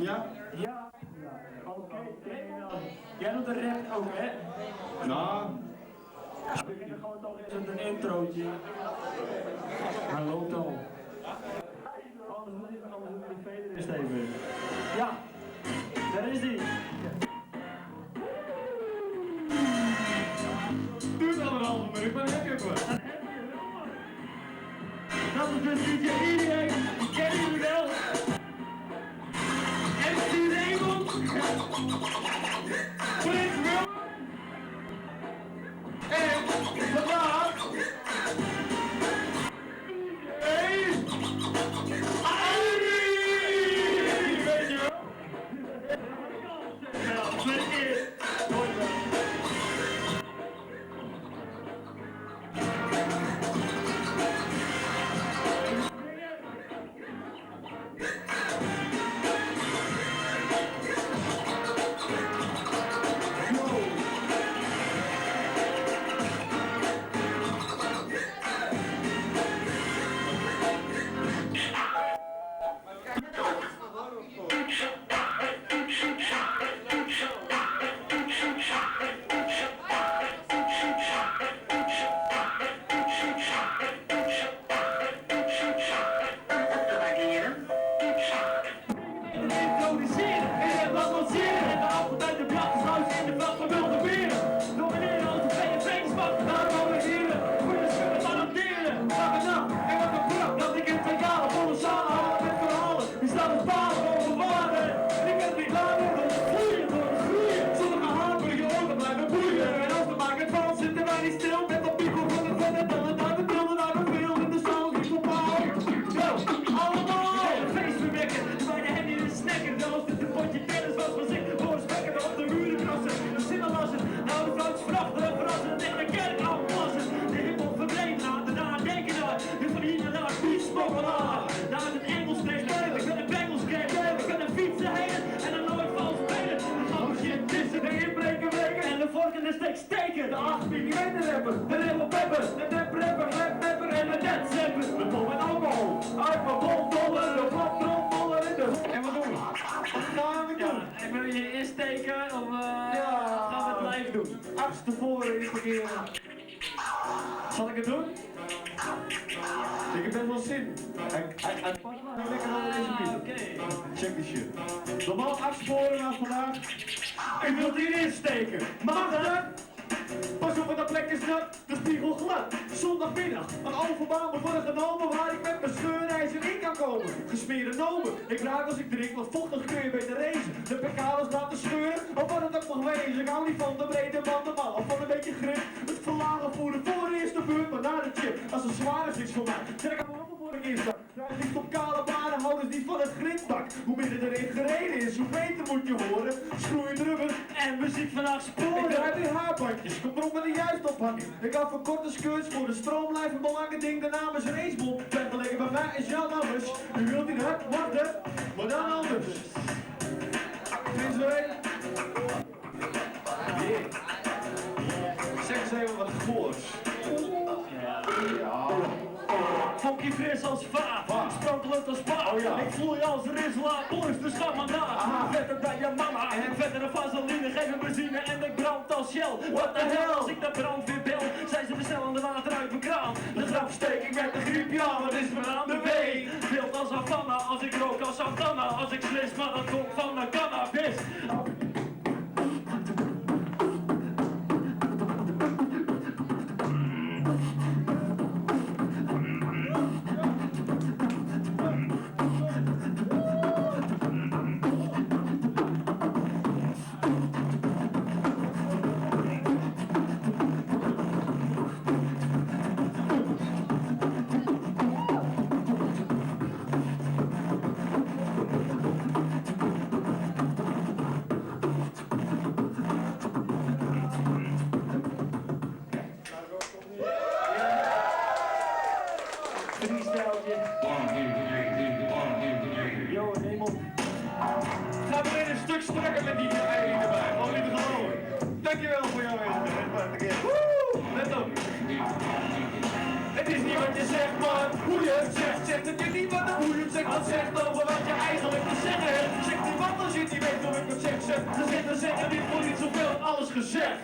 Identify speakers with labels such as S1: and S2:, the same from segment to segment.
S1: Ja?
S2: Ja. Oké. Jij doet de rap ook, hè?
S1: Nou.
S2: We beginnen gewoon toch eens met een introotje. Hij loopt al. Anders moet de veder eerst even. Ja, daar is hij.
S1: Duurt al een halve minuut, maar dan heb je het wel.
S2: Dat is dus DJ iedereen. Ken jullie wel? MC Raymond. Prins Wil. En vandaag. Hey. Arie. Weet je wel? Ja, twee keer. Nooit wel. De 8 mm rapper, de Little Pepper, de Dep rapper, Rap rapper en de Dead Zapper. We pompen alcohol, uit mijn boltollen, de klaptrommellen en de... En wat doen we? Wat gaan we doen? Ja, ik wil je insteken of gaan we het live doen? Achtste voren insteken. Zal ik het doen? Ik heb best wel zin. Hij past maar lekker aan deze muziek. Oké. Check die shit. Normaal 8 sporen naast vandaag. Ik wil die insteken. Mag dat? Pas op, want de plek is nat, de spiegel glad. Zondagmiddag, een overbaan moet worden genomen waar ik met mijn scheurijzer in kan komen. Gesmeerde nomen, ik raak als ik drink, want vochtig kun je beter racen. De pekales laten scheuren, of wat het ook mag wezen. Ik hou niet van de brede man, de man, of van een beetje grip. Het verlagen voeren voor de eerste beurt, maar na de chip. Als het zwaar is, niks voor mij. Trek hem op voor ik instap. Draai niet op kale banen, houders niet van het grindbak. Hoe minder erin gereden is, hoe beter moet je horen. Schroeien rubber en muziek vandaag sporen. Ik draai weer haarbandjes, kom erop met de juiste ophanging. Ik had voor korte skirts voor de stroomlijf, een belangrijk ding. De naam is Racebond. Weggelegen bij mij is Jan Anders. U wilt niet hard wachten, maar dan anders. Prins Wil. Zeg eens even wat goors. Ja. Funky fris als vaat, sprankelend als paard. Ik vloei als Rizla, boys, dus ga maar na. Vetter dan je mama, en vettere vaseline. Geef me benzine en ik brand als Shell. What the hell, als ik de brandweer bel, zijn ze versnellende water uit mijn kraan. De grap steek ik met de griep, ja, wat is me aan de been? Beeld als Havana, als ik rook als Santana. Als ik slis, maar dat komt van de cannabis. Yo, Raymond. Ga weer een stuk strakker met die eieren erbij. Gewoon niet te geloven. Dankjewel voor jouw aanwezigheid. Woe! Let op. Het is niet wat je zegt, maar hoe je het zegt. Zegt het je niet wat hoe je het zegt. Wat zegt over wat je eigenlijk te zeggen hebt. Zegt niet wat kind die weet hoe ik het zeg. Ze zitten zeggen, dit wordt niet zoveel, alles gezegd.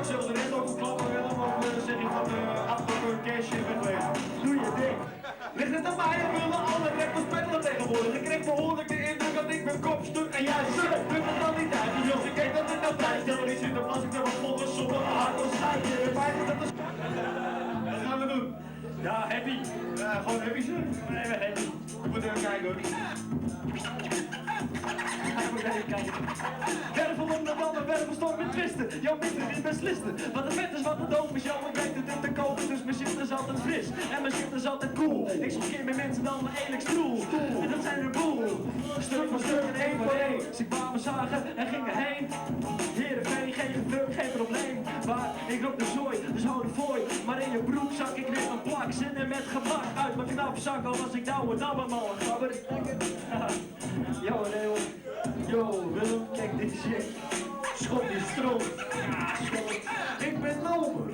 S2: Zullen we de rest ook een klap willen, of zeg je van de afgelopen cash wegwezen? Doe je ding. Ligt het aan mij en willen alle rappers peddelen tegenwoordig. Ik kreeg behoorlijk de indruk dat ik mijn kop stuk en jij zit. Lukt het dan niet uit, dus ik weet dat het nou tijd. Stel er iets in de plas, ik heb wat volgens sommige hardcore stijgen. Wat gaan we doen? Ja, happy. Gewoon happy zijn. Nee, we happy. Ik moet even kijken hoor. Ik moet even kijken. Wervel om de dan, wervel storm met twisten. Jouw minder is beslisten. Wat de vet is, wat de doof is. Jouw weet het in te kopen, dus mijn shit is altijd fris. En mijn shit is altijd cool. Ik schokkeer meer mensen dan mijn eerlijk stoel. En dat zijn er boel. Stuk voor stuk en één voor één. Dus ik wou me zagen en ging erheen. Heerenveen, geen gedruk, geen probleem. Maar ik rook de zooi, dus hou de fooi. Maar in je broekzak ik weer een plak. Zinnen met gemak uit mijn knapzak. Al was ik nou een allemaal een gabber. Yo, Leo. Yo, Willem, kijk dit shit. Schot die stroom. Ja, schot. Ik ben loper.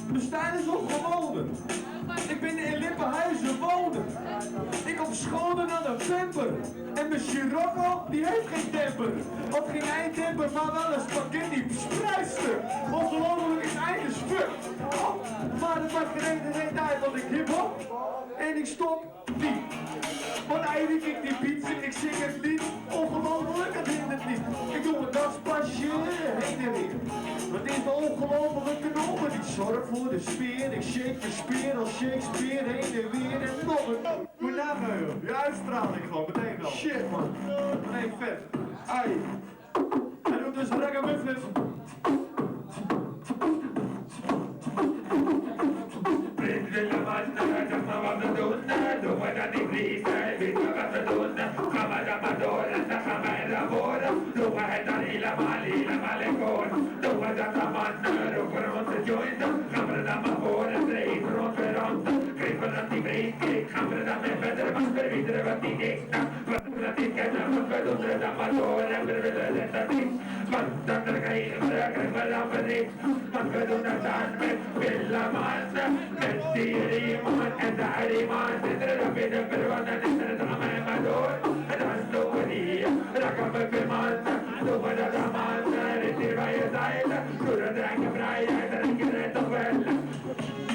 S2: Mijn stijl is opgewonen. Ik ben in Lippenhuizen wonen. Ik kom schoner dan een vemper. En mijn Scirocco, die heeft geen temper. Of geen eindtemper, maar wel een spaghetti spruitstuk. Ongelooflijk is eind is fuck. Oh, maar het maakt geen reet uit, want ik hip-hop. En ik stop niet. Want eigenlijk ik die beat zing, ik zing het niet. Ongelooflijk, het hindert niet. Ik doe mijn danspasje heen en weer. Wat is de ongelofelijke knoppen? Ik zorg voor de speer, ik shake de speer als Shakespeare heen en weer en nog een. Moet nagaan joh, je uitstraling gewoon meteen al. Shit man, nee vet. Ai. Hij doet dus ragamuffins.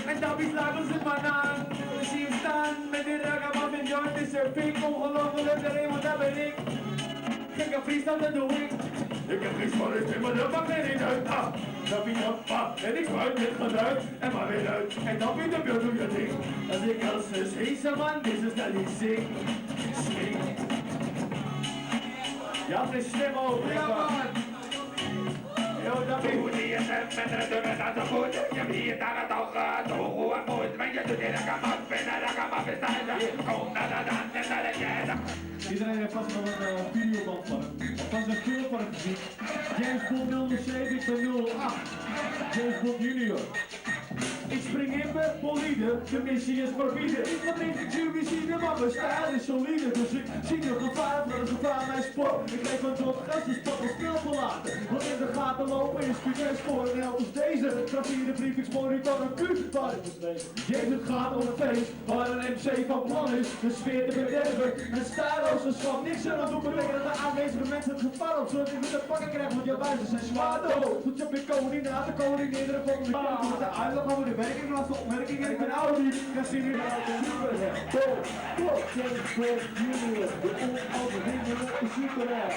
S2: En dan beslagen ze banaan. We zien hem staan met die ragamuffin joint. Is er pink ongelofelijk erin, want dat ben ik. Ik heb freestyle, dat doe ik. Ik heb niks van het in, maar dat maakt mij niet uit. Ah, dat vind ik ah, en ik spuit met geluid en maar weer uit. En dan vind ik doe je ding. Als ik als een scheisse man, dit is dat ik zing. Swing. Ja, het is stem ook. Ja man. Yo, dat ben ik. Iedereen heeft vast wel een videoband van hem. Vast een film van hem gezien. James Bond 007, ik ben 08. James Bond Junior. Ik spring in met bolide, de missie is verbieden. Wat denk ik jullie zien, maar mijn stijl is solide. Dus ik zie er gevaar, dat is gevaar mijn sport. Ik geef een tot gas, dus spot al stil verlaten. Want in de gaten lopen is student voor en helpt als deze. Grafier de brief, ik monitor een Q, waar ik het lees. Jezus, het gaat om een feest, waar een MC van plan is. De sfeer te bederven, een stijloos een schap. Niks zullen doen, betekent dat de aanwezige mensen het gevaar op zullen. Ik moet het pakken krijgen, want jouw wijzen zijn zwaar dood. Tot je op je koning na de koning, iedere volgende keer. Met de uitleg over de werking, was de opmerking en ik ben Audi. Dan zien jullie uit de superheld. James Bond Junior, de onoverwinnelijke superheld.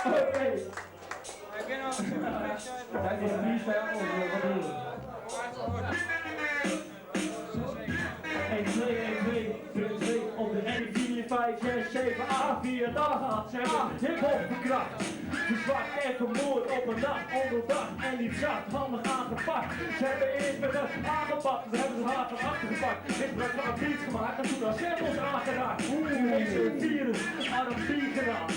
S2: Oké. Tijd voor een freestyle of wat doen we? 1, 2, 1, 2, 3, 2, op de 1, 4, 5, 6, 7, 8, 4 dagen had ze hip-hop verkracht. Verzwakt en vermoord op een dag, onderdag en niet zacht, handig aangepakt. Ze hebben eerst met een aangepakt, ze hebben ze haar van achter gepakt. Misbruik van een beat gemaakt en toen haar samples aangeraakt. Nu heeft ze een virus, R&B geraakt.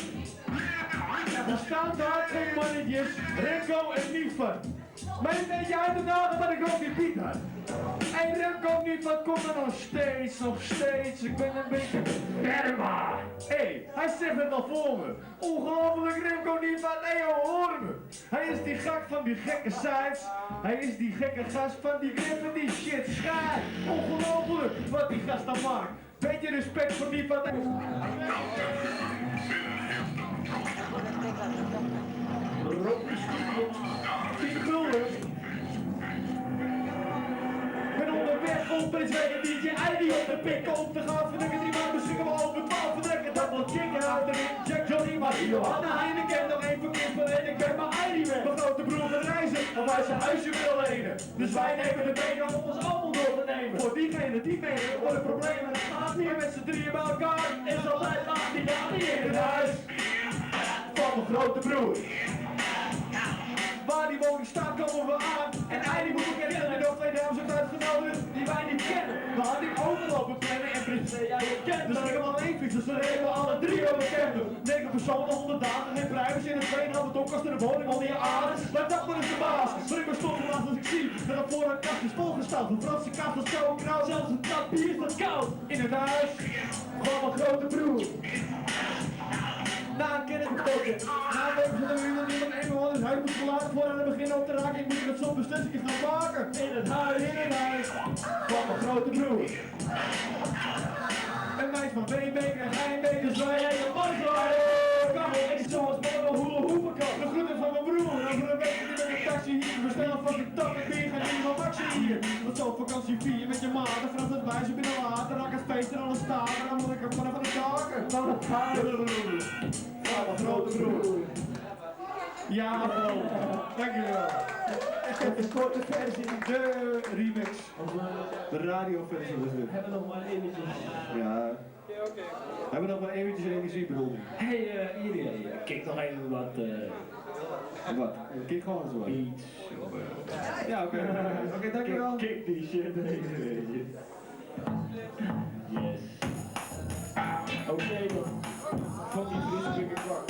S2: Er staan daar twee mannetjes, Renko en Niefer. Maar weet je uit de dagen dat ik ook die beat had? Nee, Remco niet, wat komt er nog steeds, ik ben een beetje Berma. Hé, hij zegt het al voor me. Ongelooflijk, Remco niet, maar nee, hoor me. Hij is die gek van die gekke sites, hij is die gekke gast van die griffen die shit schijt. Ongelooflijk, wat die gast dan maakt. Beetje respect voor die van... Piet Gulden. Ben onderweg op een tweede DJ ID op de pik op te gaan verdekken. Die man beschikken we over 12 verdekken. Dat wordt chicken uit de ring. Jack Johnny Mario. Anne Heineken nog één verkeerd verleden. Ik ben mijn ID weg. Mijn grote broer gaat reizen. Of hij zijn huisje wil lenen. Dus wij nemen de benen om ons allemaal door te nemen. Voor diegene die menen worden problemen. Het gaat niet met z'n drieën bij elkaar. Is altijd laat die daar niet in het huis. Van mijn grote broer. Waar die woning staat komen we aan. En eigenlijk moet ik kennen en nog twee dames ook uitgenodigd die wij niet kennen. We hadden die overlopen plannen en Prins ja je kent. Dus ik heb al één fiets, dus we reden alle drie onbekenden. 9 personen, 100 dagen, geen privacy in een 2,5 ton kost in de woning onder je adem. Maar dat maar is de baas. Maar ik ben stom verrast als ik zie dat het voor een kast is volgesteld. Van Franse kast is zo koud, zelfs een trap bier is dat koud. In het huis, gewoon mijn grote broer. Na een keer het gekozen. Na een week zullen we iemand eenmaal in huis moet verlaten voordat we beginnen op te raken. Ik moet het zo'n beslissing gaan maken. In het huis, van mijn grote broer. Een meis van Veenbeek en Geinbeek, dus wij heen op Marktlaar. Kom op, ik zoals morgen hoe hoeven kan. De groeten van mijn broer, over een week met een taxi hier. We stellen van die tak en bier, gaan jullie van Maxi hier. Wat zo vakantie vier met je maat, dan gaat het wijze binnen later. Dan raak het feest en alles staan, en dan moet ik hem van de daken. Van het huis. Van mijn grote broer. Ja, bro. Dankjewel. Ik heb de korte versie, de remix. De radioversie dus nu.
S3: Hebben we nog maar eventjes.
S2: Ja. Hebben we nog maar eventjes energie bedoeld?
S3: Hey, iedereen, kijk nog even wat.
S2: Wat? Kijk gewoon eens wat.
S3: Beats.
S2: Ja, oké, dankjewel.
S3: Kick die shit deze. Yes. Oké dan. Van die vreselijke kwak.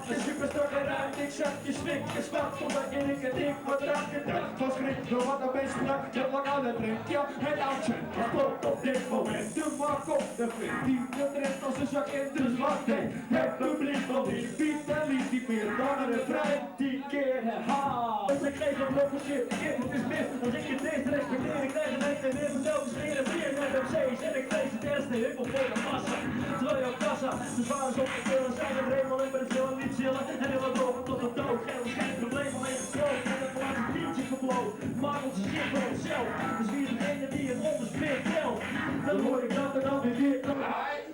S2: Een superstar eruit, ik zet je schrik, je start omdat je ik en ik wat raak je dag van schrik, door wat een beetje strak, heel lang aan het drink, ja, het oudje, het klopt op dit moment, de mak op de vriend, die de rest als een zak in de zwart denkt, het publiek van die biedt en liet niet meer dan een vrij, die keer herhaal. Dus ik geef een blokken shit, het is mis, als ik het deze respecteer, ik krijg een echte weer mezelf scheren, vier met MC's en ik lees het eerste hiphop voor de massa, terwijl je op kassa, de zware op de keuren zijn er helemaal in met het veel niet chillen en heel wat over tot de dood. Geen probleem alleen gesproken en het laat een biertje gevlogen. Maak onze shit voor onszelf. Dus wie is degene die het onderspreekt telt? Dan hoor ik dat er dan weer.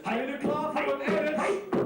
S2: Hij er klaar voor een edit.